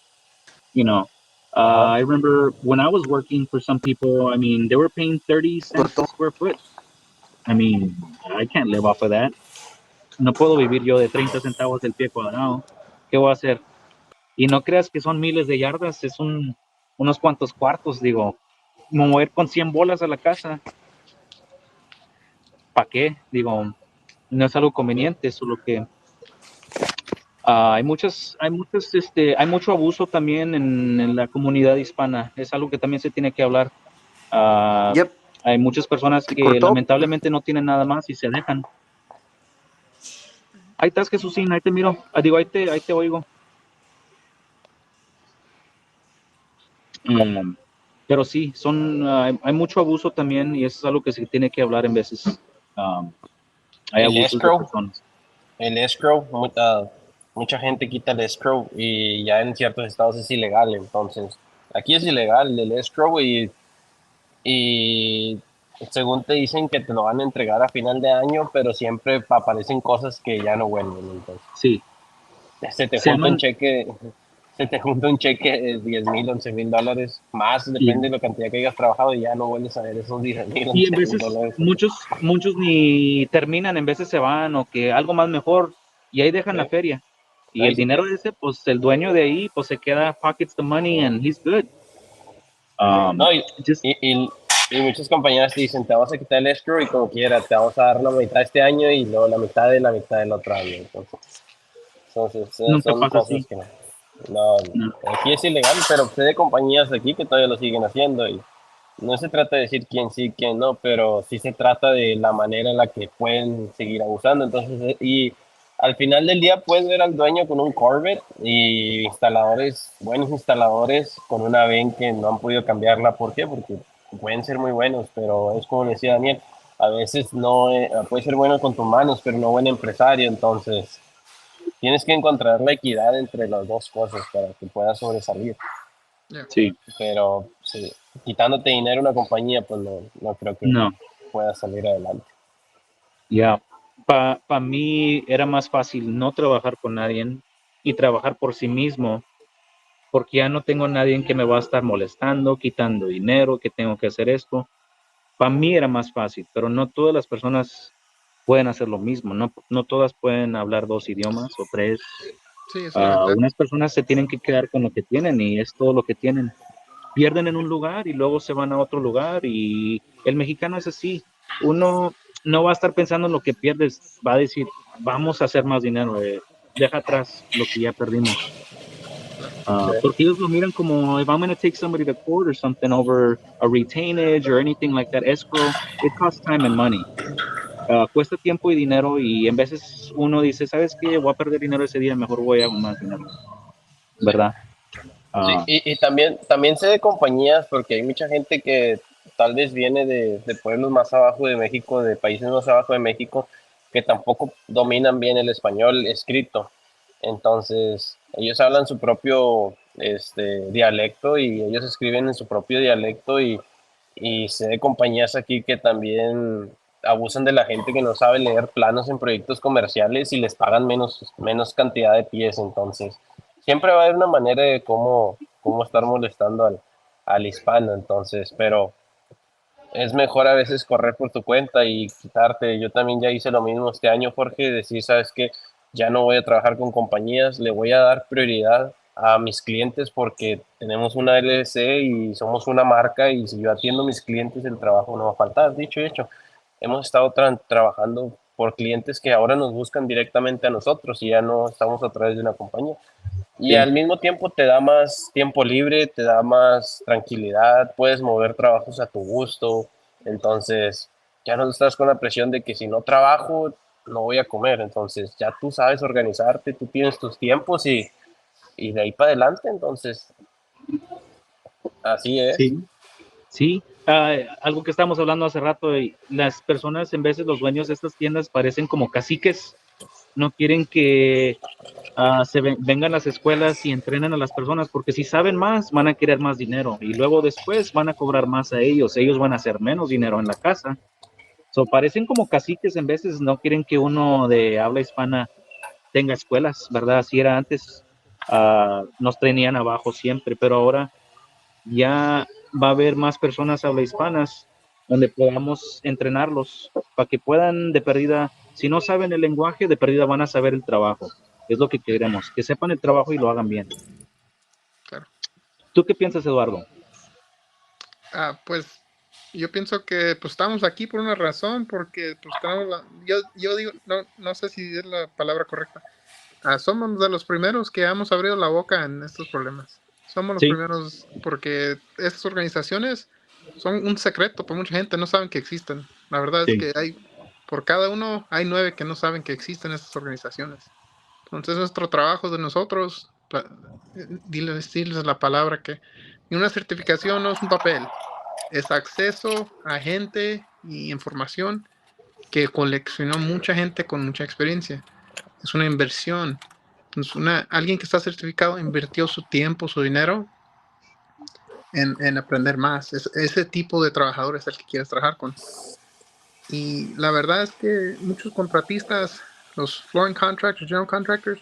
you know. Ajá. I remember when I was working for some people, I mean, they were paying 30 Por cents a todo. square foot. I mean, I can't live off of that. No puedo vivir yo de 30 centavos el pie cuadrado. ¿Qué voy a hacer? Y no creas que son miles de yardas, es unos cuantos cuartos, digo. Mover con 100 bolas a la casa, ¿para qué? Digo, no es algo conveniente, solo que hay mucho abuso también en la comunidad hispana. Es algo que también se tiene que hablar. Ah, Yep, Hay muchas personas se que cortó. lamentablemente no tienen nada más y se dejan. Ahí estás, Jesús, ahí te miro. Ahí te oigo. Pero sí, hay mucho abuso también y eso es algo que se tiene que hablar en veces. Hay El abusos de escrow, personas. mucha gente quita el escrow y ya en ciertos estados es ilegal. Entonces, aquí es ilegal el escrow y según te dicen que te lo van a entregar a final de año, pero siempre aparecen cosas que ya no vuelven. Entonces, Sí, se te se junta un llaman, cheque, se te junta un cheque de 10,000, 11,000 dólares, más y, depende de la cantidad que hayas trabajado y ya no vuelves a ver esos 10,000, y en 11,000 veces dólares. muchos ni terminan, en veces se van o que algo más mejor y ahí dejan la Sí, feria. Y ahí el se dinero queda. ese, pues el dueño de ahí, pues se queda, pockets the money and he's good. No, Just, y, y, y muchas compañías te dicen, te vamos a quitar el escrow y como quiera, te vamos a dar la mitad este año y luego la mitad del otro año. Entonces nunca son pasa cosas así. que no, No. aquí es ilegal, pero sé de compañías aquí que todavía lo siguen haciendo y no se trata de decir quién sí, quién no, pero sí se trata de la manera en la que pueden seguir abusando. Entonces, y al final del día puedes ver al dueño con un Corvette y instaladores, buenos instaladores con una VEN que no han podido cambiarla. ¿Por qué? Porque pueden ser muy buenos, pero es como decía Daniel, a veces no puede ser bueno con tus manos, pero no buen empresario. Entonces, tienes que encontrar la equidad entre las dos cosas para que puedas sobresalir. Ya. Sí, Pero sí, quitándote dinero una compañía, pues no creo que no, pueda salir adelante. ya. Para mí era más fácil no trabajar con nadie y trabajar por sí mismo, porque ya no tengo nadie que me va a estar molestando, quitando dinero, que tengo que hacer esto. Para mí era más fácil, pero no todas las personas pueden hacer lo mismo, no todas pueden hablar 2 idiomas o 3. Sí, esa es la ventaja. Unas personas se tienen que quedar con lo que tienen y es todo lo que tienen. Pierden en un lugar y luego se van a otro lugar y el mexicano es así. Uno no va a estar pensando en lo que pierdes, va a decir, vamos a hacer más dinero, deja atrás lo que ya perdimos. Sí. Porque ellos lo miran como, if I'm going to take somebody to court or something over a retainage or anything like that, escrow, it costs time and money. Cuesta tiempo y dinero y en veces uno dice, ¿sabes qué? Voy a perder dinero ese día, mejor voy a más dinero, Sí, ¿verdad? sí. Ah, Y también sé de compañías, porque hay mucha gente que tal vez viene de pueblos más abajo de México, de países más abajo de México, que tampoco dominan bien el español escrito. Entonces, ellos hablan su propio dialecto y ellos escriben en su propio dialecto y sé de compañías aquí que también abusan de la gente que no sabe leer planos en proyectos comerciales y les pagan menos cantidad de pies. Entonces, siempre va a haber una manera de cómo estar molestando al hispano. Entonces, pero es mejor a veces correr por tu cuenta y quitarte. Yo también ya hice lo mismo este año, Jorge, decir, sabes que ya no voy a trabajar con compañías, le voy a dar prioridad a mis clientes porque tenemos una LLC y somos una marca y si yo atiendo a mis clientes el trabajo no va a faltar. Dicho y hecho, hemos estado trabajando por clientes que ahora nos buscan directamente a nosotros y ya no estamos a través de una compañía. Y sí, al mismo tiempo te da más tiempo libre, te da más tranquilidad, puedes mover trabajos a tu gusto, entonces ya no estás con la presión de que si no trabajo no voy a comer, entonces ya tú sabes organizarte, tú tienes tus tiempos y de ahí para adelante, entonces así es. sí, sí. Algo que estábamos hablando hace rato, las personas, en veces los dueños de estas tiendas parecen como caciques, no quieren que vengan las escuelas y entrenen a las personas, porque si saben más, van a querer más dinero y luego después van a cobrar más a ellos van a hacer menos dinero en la casa. So, parecen como caciques en veces, no quieren que uno de habla hispana tenga escuelas, ¿verdad? Así era antes, nos tenían abajo siempre, pero ahora ya va a haber más personas habla hispanas donde podamos entrenarlos para que puedan de perdida, si no saben el lenguaje, de perdida van a saber el trabajo. Es lo que queremos, que sepan el trabajo y lo hagan bien. Claro. ¿Tú qué piensas, Eduardo? Pues yo pienso que pues estamos aquí por una razón, porque pues tenemos yo digo, no sé si es la palabra correcta. Somos de los primeros que hemos abierto la boca en estos problemas. Somos los Sí, primeros porque estas organizaciones son un secreto para mucha gente, no saben que existen. La verdad es sí, que por cada uno hay 9 que no saben que existen estas organizaciones. Entonces nuestro trabajo de nosotros, decirles la palabra Y una certificación no es un papel, es acceso a gente y información que coleccionó mucha gente con mucha experiencia. Es una inversión. Entonces, alguien que está certificado invirtió su tiempo, su dinero en aprender más. Ese tipo de trabajador es el que quieres trabajar con. Y la verdad es que muchos contratistas, los flooring contractors, general contractors,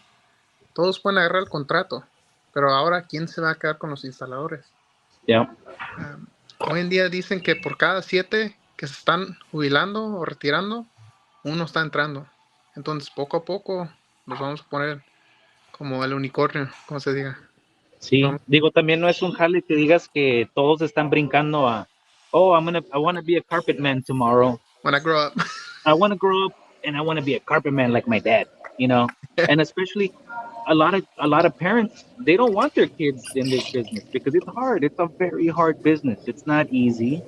todos pueden agarrar el contrato. Pero ahora, ¿quién se va a quedar con los instaladores? Yeah. Hoy en día dicen que por cada 7 que se están jubilando o retirando, uno está entrando. Entonces, poco a poco los vamos a poner como el unicornio, como se diga. Sí, digo, también no es un jale que digas que todos están brincando a, oh, I want to be a carpet man tomorrow. When I grow up. I want to grow up and I want to be a carpet man like my dad, you know. And especially a lot of parents, they don't want their kids in this business because it's hard. It's a very hard business. It's not easy.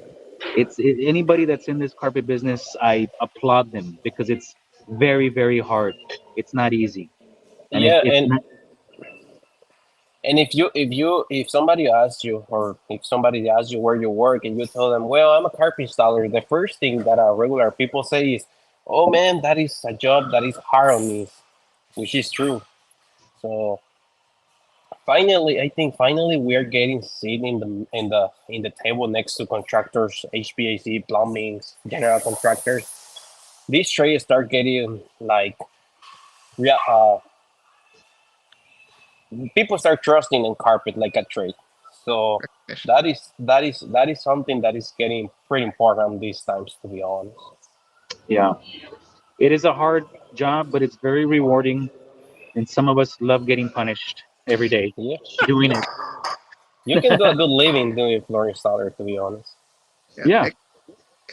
Anybody that's in this carpet business, I applaud them because it's very, very hard. It's not easy, and Yeah, it's not. and if somebody asks you, or if somebody asks you where you work, and you tell them, well, I'm a carpet installer, the first thing that regular people say is, oh man, that is a job that is hard on me, which is true. So finally, I think finally we are getting seat in the table next to contractors, HVAC, plumbing, general contractors. This trade start getting like, yeah, people start trusting in carpet like a trade. So that is something that is getting pretty important these times, to be honest. Yeah, it is a hard job, but it's very rewarding, and some of us love getting punished every day Yeah, doing it. you can do a good living doing floor installer, to be honest. Yeah, It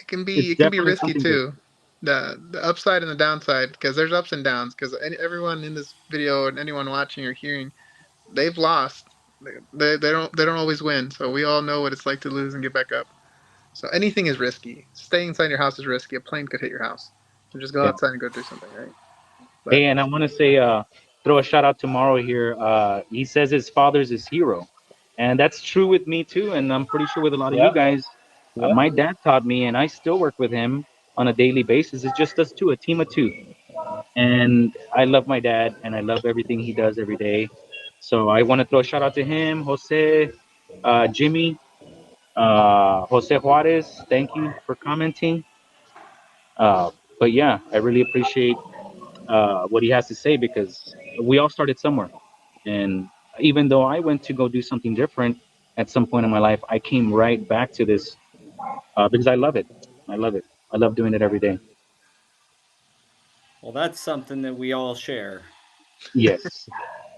can it's be definitely risky something good. too. The upside and the downside, because there's ups and downs. Because everyone in this video and anyone watching or hearing, they've lost. They don't always win. So we all know what it's like to lose and get back up. So anything is risky. Staying inside your house is risky. A plane could hit your house. So just go Yeah. outside and go do something, right? But Hey, and I want to say, throw a shout out to Morrow here. He says his father's his hero, and that's true with me too. And I'm pretty sure with a lot of you Yeah, guys. yeah. My dad taught me, and I still work with him on a daily basis. It's just us two, a team of two. And I love my dad, and I love everything he does every day. So I want to throw a shout out to him, Jose, Jimmy, Jose Juarez. Thank you for commenting. But yeah, I really appreciate what he has to say because we all started somewhere. And even though I went to go do something different at some point in my life, I came right back to this because I love it. I love it. I love doing it every day. Well, that's something that we all share. Yes.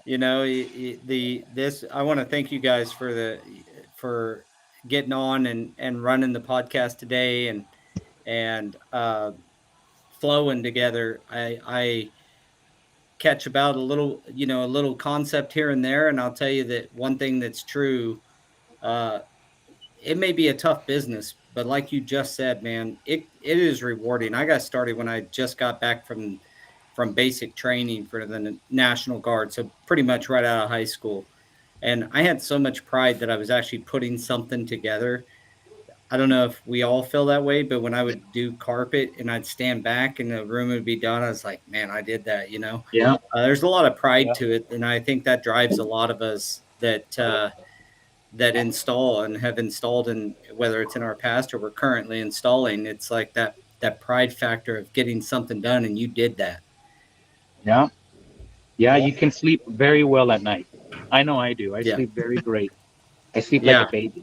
You know, this. I want to thank you guys for getting on and running the podcast today and flowing together. I catch about a little, a little concept here and there, and I'll tell you that one thing that's true. Uh, it may be a tough business, but like you just said, man, it is rewarding. I got started when I just got back from basic training for the National Guard, so pretty much right out of high school. And I had so much pride that I was actually putting something together. I don't know if we all feel that way, but when I would do carpet and I'd stand back and the room would be done, I was like, man, I did that, Yeah. There's a lot of pride Yeah. to it. And I think that drives a lot of us that install and have installed, in whether it's in our past or we're currently installing. It's like that pride factor of getting something done, and you did that. Yeah. Yeah. Yeah. You can sleep very well at night. I know I do. I Yeah. sleep very great. I sleep like a Yeah. baby.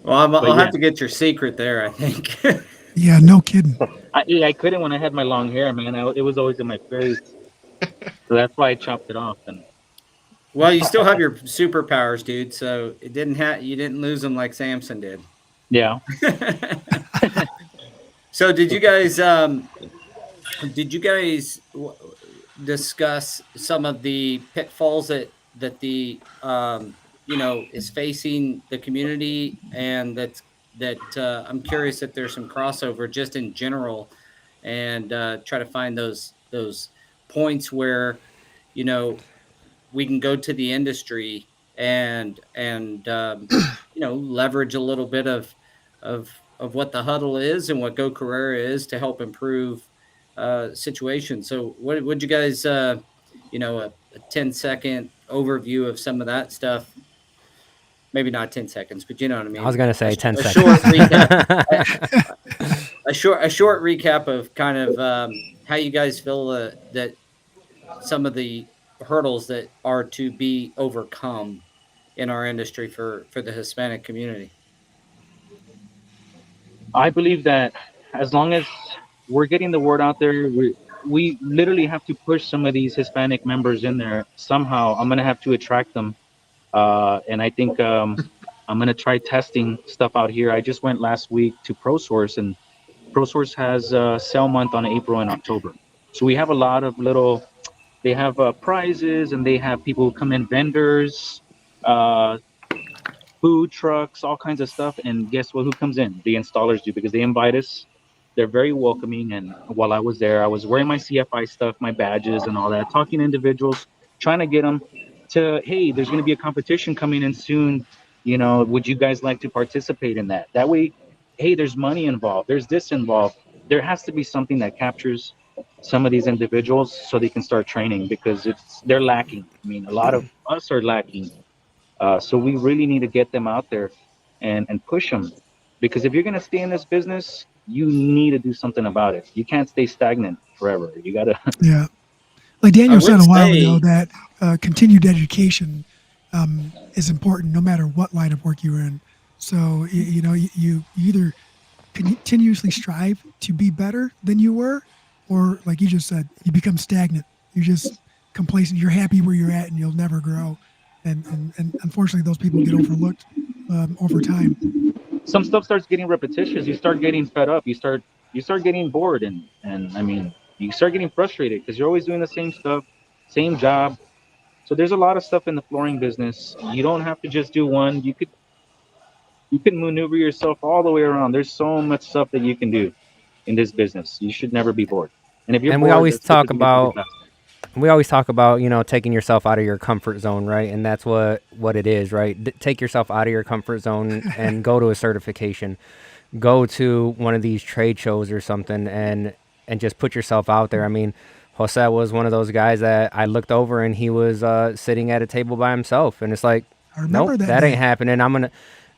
Well, But I'll yeah, have to get your secret there, I think. Yeah, no kidding. I couldn't when I had my long hair, man. It was always in my face. So that's why I chopped it off. And Well, you still have your superpowers, dude. So you didn't lose them like Samson did. yeah. So did you guys discuss some of the pitfalls that the is facing the community, and I'm curious if there's some crossover just in general, and try to find those points where you know we can go to the industry and leverage a little bit of what the Huddle is and what Go Carrera is to help improve situations. So what would you guys a 10-second overview of some of that stuff? Maybe not 10 seconds, but you know what I mean. I was gonna say 10 a seconds. short recap. A short recap of kind of how you guys feel that some of the hurdles that are to be overcome in our industry for the Hispanic community. I believe that as long as we're getting the word out there, we literally have to push some of these Hispanic members in there somehow. I'm gonna have to attract them, and I think I'm gonna try testing stuff out here. I just went last week to ProSource, and ProSource has sale month on April and October. So we have a lot of little. They have prizes, and they have people who come in, vendors, food trucks, all kinds of stuff. And guess what? Who comes in? The installers do, because they invite us. They're very welcoming. And while I was there, I was wearing my CFI stuff, my badges, and all that, talking to individuals, trying to get them to, hey, there's going to be a competition coming in soon. Would you guys like to participate in that? That way, hey, there's money involved. There's this involved. There has to be something that captures some of these individuals so they can start training, because they're lacking. I mean, a lot of us are lacking. So we really need to get them out there and push them, because if you're going to stay in this business, you need to do something about it. You can't stay stagnant forever. You got to. Yeah. Like Daniel said a while ago, that continued education is important no matter what line of work you're in. So, you either continuously strive to be better than you were, or like you just said, you become stagnant. You're just complacent. You're happy where you're at and you'll never grow. And unfortunately, those people get overlooked over time. Some stuff starts getting repetitious. You start getting fed up. You start getting bored, and I mean, you start getting frustrated because you're always doing the same stuff, same job. So there's a lot of stuff in the flooring business. You don't have to just do one. You can maneuver yourself all the way around. There's so much stuff that you can do in this business. You should never be bored. And if you're bored, we always talk about taking yourself out of your comfort zone, right? And that's what it is, right? Take yourself out of your comfort zone and go to a certification, go to one of these trade shows or something, and just put yourself out there. I mean, Jose was one of those guys that I looked over and he was sitting at a table by himself, and it's like, nope, that ain't happening. I'm gonna,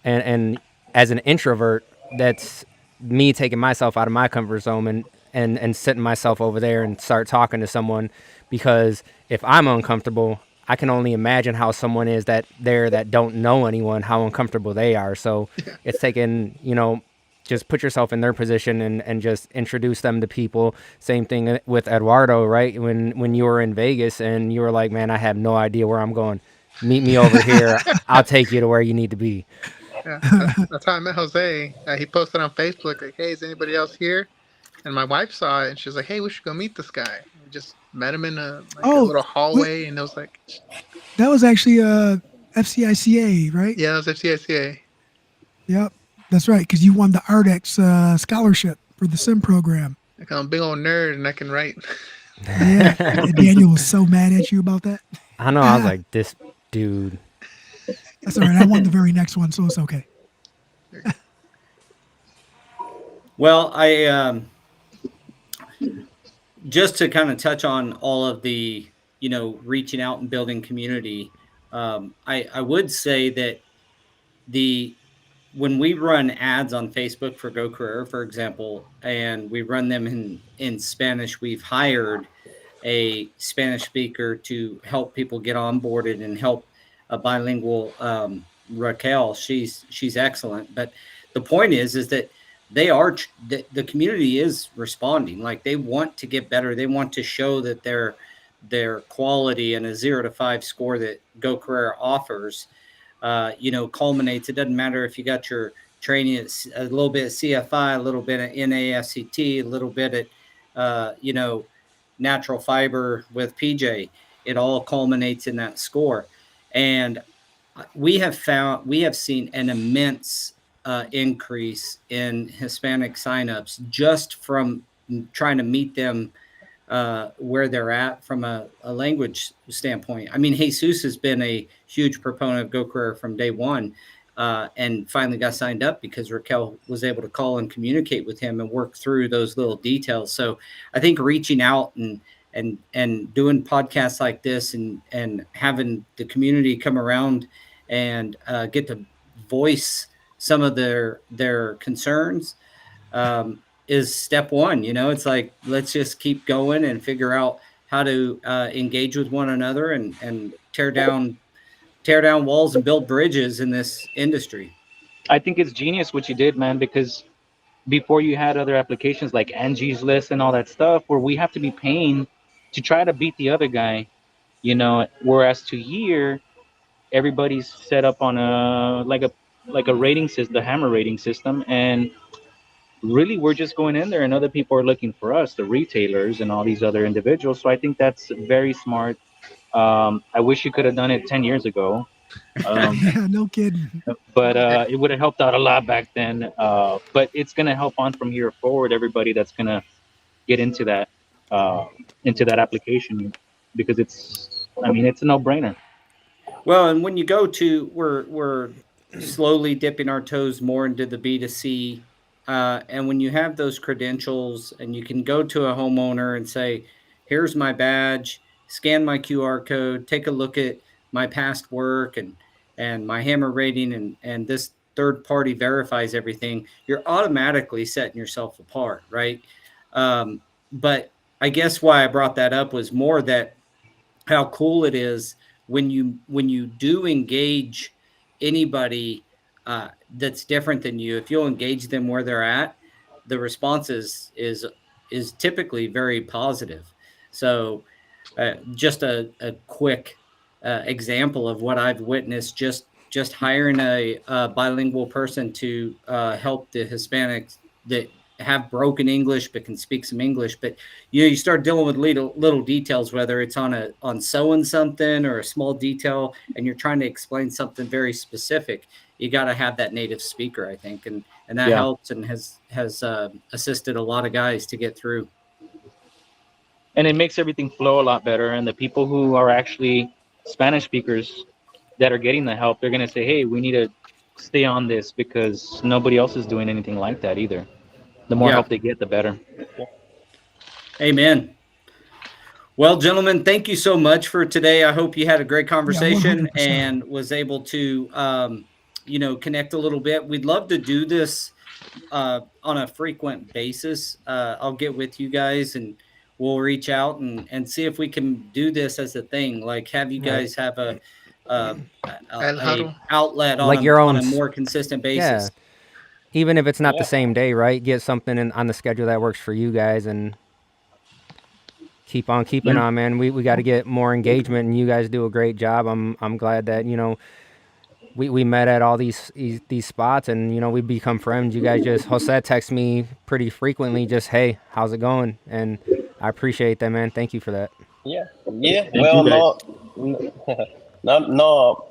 and as an introvert, that's me taking myself out of my comfort zone and sitting myself over there and start talking to someone, because if I'm uncomfortable, I can only imagine how someone is that don't know anyone, how uncomfortable they are. So it's taking, just put yourself in their position and just introduce them to people. Same thing with Eduardo, right? When you were in Vegas and you were like, man, I have no idea where I'm going. Meet me over here. I'll take you to where you need to be. Yeah, that's how I met Jose. He posted on Facebook like, "Hey, is anybody else here?" And my wife saw it and she was like, "Hey, we should go meet this guy." We just met him in a little hallway, and it was like, that was actually FCICA, right? Yeah, it was FCICA. Yep, that's right, because you won the ARDEX scholarship for the SIM program. Like, I'm a big old nerd and I can write. Yeah, and Daniel was so mad at you about that. I know. I was like, this dude. That's all right. I won the very next one, so it's okay. Well, I just to kind of touch on all of the, reaching out and building community. I would say that when we run ads on Facebook for Go Career, for example, and we run them in Spanish, we've hired a Spanish speaker to help people get onboarded and help a bilingual Raquel. She's excellent. But the point is that the community is responding. Like, they want to get better. They want to show that their quality, and a 0 to 5 score that Go Career offers, culminates. It doesn't matter if you got your training at a little bit of CFI, a little bit of NAFCT, a little bit at, natural fiber with PJ. It all culminates in that score. And we have seen an immense increase in Hispanic signups just from trying to meet them where they're at from a language standpoint. I mean, Jesus has been a huge proponent of Go Career from day one, and finally got signed up because Raquel was able to call and communicate with him and work through those little details. So I think reaching out and doing podcasts like this and having the community come around and get to voice some of their concerns is step one. It's like, let's just keep going and figure out how to engage with one another and tear down walls and build bridges in this industry. I think it's genius what you did, man, because before you had other applications like Angie's List and all that stuff where we have to be paying to try to beat the other guy, whereas to here, everybody's set up on a rating system, the hammer rating system, and really we're just going in there and other people are looking for us, the retailers and all these other individuals. So I think that's very smart. I wish you could have done it 10 years ago. Yeah, no kidding. But it would have helped out a lot back then. But it's going to help on from here forward, everybody that's going to get into that application, because it's a no-brainer. Well, and when you go to, we're slowly dipping our toes more into the B2C. And when you have those credentials and you can go to a homeowner and say, here's my badge, scan my QR code, take a look at my past work and my hammer rating, and this third party verifies everything, you're automatically setting yourself apart, right? But I guess why I brought that up was more that how cool it is when you do engage anybody that's different than you. If you'll engage them where they're at, the response is typically very positive. So just a quick example of what I've witnessed, just hiring a bilingual person to help the Hispanics that have broken English but can speak some English. But you start dealing with little details, whether it's on sewing something or a small detail, and you're trying to explain something very specific. You got to have that native speaker, I think, and that helps and has assisted a lot of guys to get through. And it makes everything flow a lot better. And the people who are actually Spanish speakers that are getting the help, they're going to say, hey, we need to stay on this because nobody else is doing anything like that either. The more help they get, the better. Amen. Well, gentlemen, thank you so much for today. I hope you had a great conversation and was able to, connect a little bit. We'd love to do this on a frequent basis. I'll get with you guys and we'll reach out and see if we can do this as a thing. Like have you guys have a outlet on, like your own, on a more consistent basis. Yeah. Even if it's not the same day, right? Get something on the schedule that works for you guys and keep on keeping on, man. We got to get more engagement, and you guys do a great job. I'm glad that, we met at all these spots, and, we become friends. You guys Jose texts me pretty frequently, just, hey, how's it going? And I appreciate that, man. Thank you for that. Yeah. Well, no.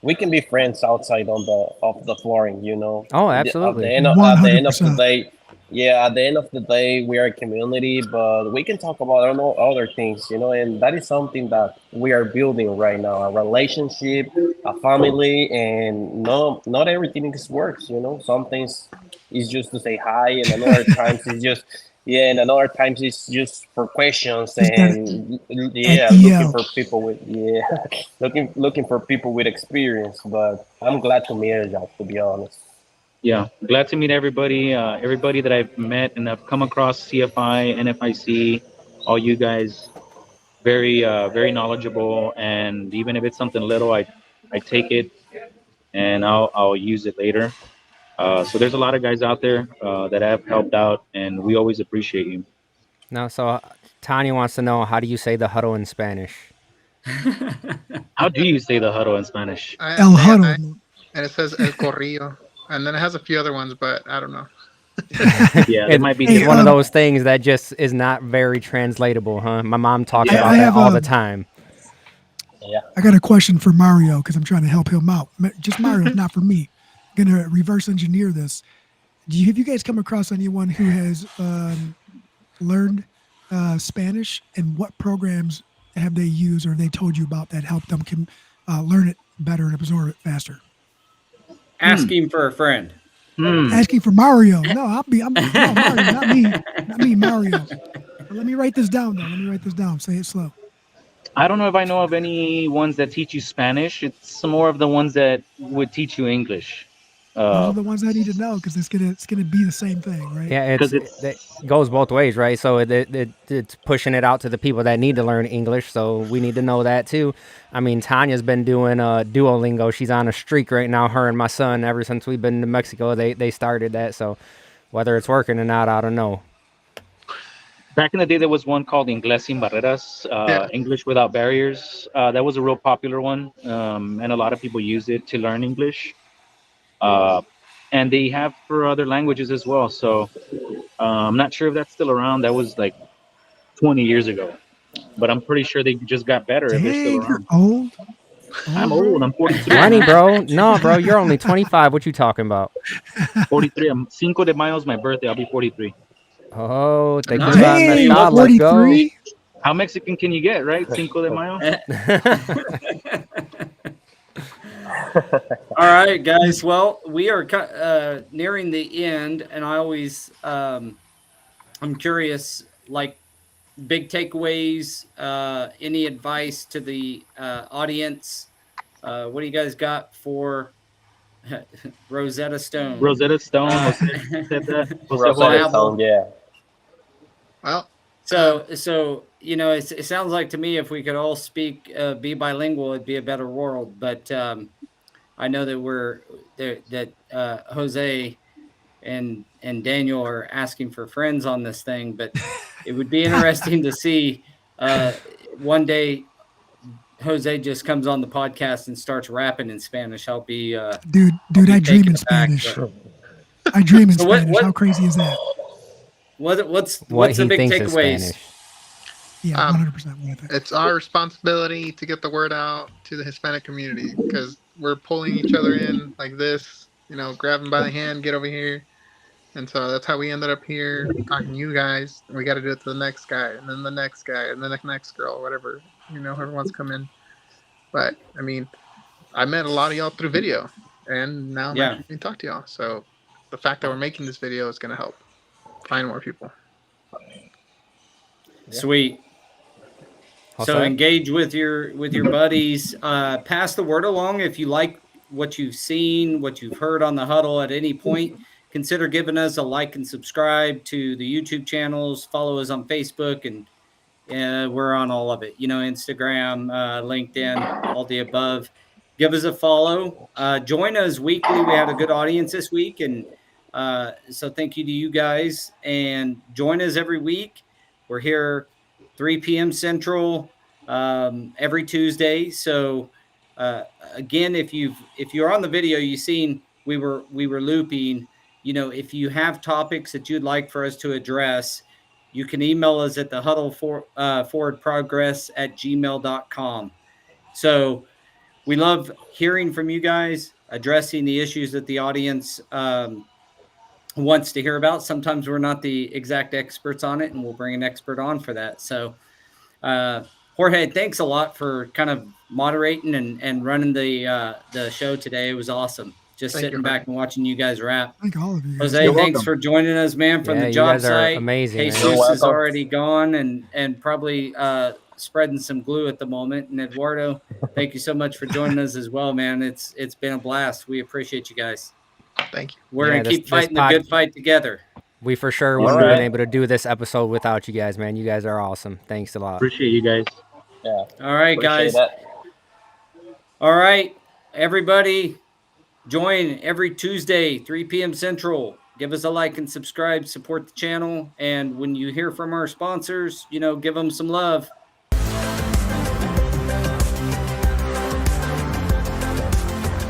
We can be friends outside of the flooring, Oh, absolutely. At the end of the day, we are a community, but we can talk about other things, and that is something that we are building right now, a relationship, a family, and not everything works, Some things is just to say hi, and another times it's just and another times it's just for questions and looking for people with experience. But I'm glad to meet you, to be honest. Yeah, glad to meet everybody that I've met and I've come across, CFI, NFIC, all you guys, very very knowledgeable, and even if it's something little, I take it and I'll use it later. So there's a lot of guys out there that have helped out, and we always appreciate you. Now, so Tanya wants to know, how do you say the huddle in Spanish? How do you say the huddle in Spanish? El huddle. And it says el corrillo. And then it has a few other ones, but I don't know. Yeah, it might be one of those things that just is not very translatable, huh? My mom talks about that all the time. Yeah. I got a question for Mario because I'm trying to help him out. Just Mario, not for me. I'm going to reverse engineer this. Have you guys come across anyone who has learned Spanish, and what programs have they used or they told you about that helped them learn it better and absorb it faster? Asking for a friend. Asking for Mario. No, no, Mario, not me, Mario. Let me write this down, though. Say it slow. I don't know if I know of any ones that teach you Spanish. It's more of the ones that would teach you English. Those are the ones I need to know because it's gonna be the same thing, right? Yeah, it goes both ways, right? So it's pushing it out to the people that need to learn English. So we need to know that too. I mean, Tanya's been doing Duolingo. She's on a streak right now. Her and my son, ever since we've been to Mexico, they started that. So whether it's working or not, I don't know. Back in the day, there was one called Inglés sin Barreras, English without barriers. That was a real popular one, and a lot of people use it to learn English. And they have for other languages as well. So I'm not sure if that's still around. That was like 20 years ago. But I'm pretty sure they just got better if they're still around. You're old. I'm old. I'm 43. 20, bro. No, bro, you're only 25. What you talking about? 43. I'm Cinco de Mayo is my birthday. I'll be 43. Oh, te Nice. Dang, let's go. 43? How Mexican can you get, right? Cinco de Mayo. All right, guys. Well, we are nearing the end, and I always, I'm curious, like, big takeaways, any advice to the audience? What do you guys got for Rosetta Stone? Rosetta Stone. Rosetta Stone, yeah. Well, So you know, it sounds like to me if we could all speak, be bilingual, it'd be a better world. But I know that Jose and Daniel are asking for friends on this thing, but it would be interesting to see one day Jose just comes on the podcast and starts rapping in Spanish. I'll be dude. I dream in Spanish. I dream in Spanish. How crazy is that? What's the big takeaways? Yeah, 100%. It's our responsibility to get the word out to the Hispanic community because we're pulling each other in like this, you know, grab them by the hand, get over here. And so that's how we ended up here talking to you guys. We got to do it to the next guy, and then the next guy, and then the next girl, whatever, you know, whoever wants to come in. But I mean, I met a lot of y'all through video, and now I'm actually going to talk to y'all. So the fact that we're making this video is going to help find more people. Sweet. So engage with your buddies. Pass the word along if you like what you've seen, what you've heard on the Huddle at any point. Consider giving us a like and subscribe to the YouTube channels. Follow us on Facebook, and we're on all of it. You know, Instagram, LinkedIn, all the above. Give us a follow. Join us weekly. We had a good audience this week, and so thank you to you guys. And join us every week. We're here 3 p.m. Central every Tuesday. So again, if you're on the video, you've seen we were looping. You know, if you have topics that you'd like for us to address, you can email us at the Huddle forwardprogress@gmail.com. So we love hearing from you guys, addressing the issues that the audience wants to hear about. Sometimes we're not the exact experts on it, and we'll bring an expert on for that. So Jorge, thanks a lot for kind of moderating and running the show today. It was awesome. Just sitting back and watching you guys rap. Thank all of you. Jose, thanks for joining us, man, from the job site. Amazing. Jesus is already gone and probably spreading some glue at the moment. And Eduardo, thank you so much for joining us as well, man. It's been a blast. We appreciate you guys. Thank you. We're going to keep fighting the good fight together. We for sure wouldn't have been able to do this episode without you guys, man. You guys are awesome. Thanks a lot. Appreciate you guys. Yeah. All right, guys. All right, everybody. Join every Tuesday, 3 p.m. Central. Give us a like and subscribe, support the channel. And when you hear from our sponsors, you know, give them some love.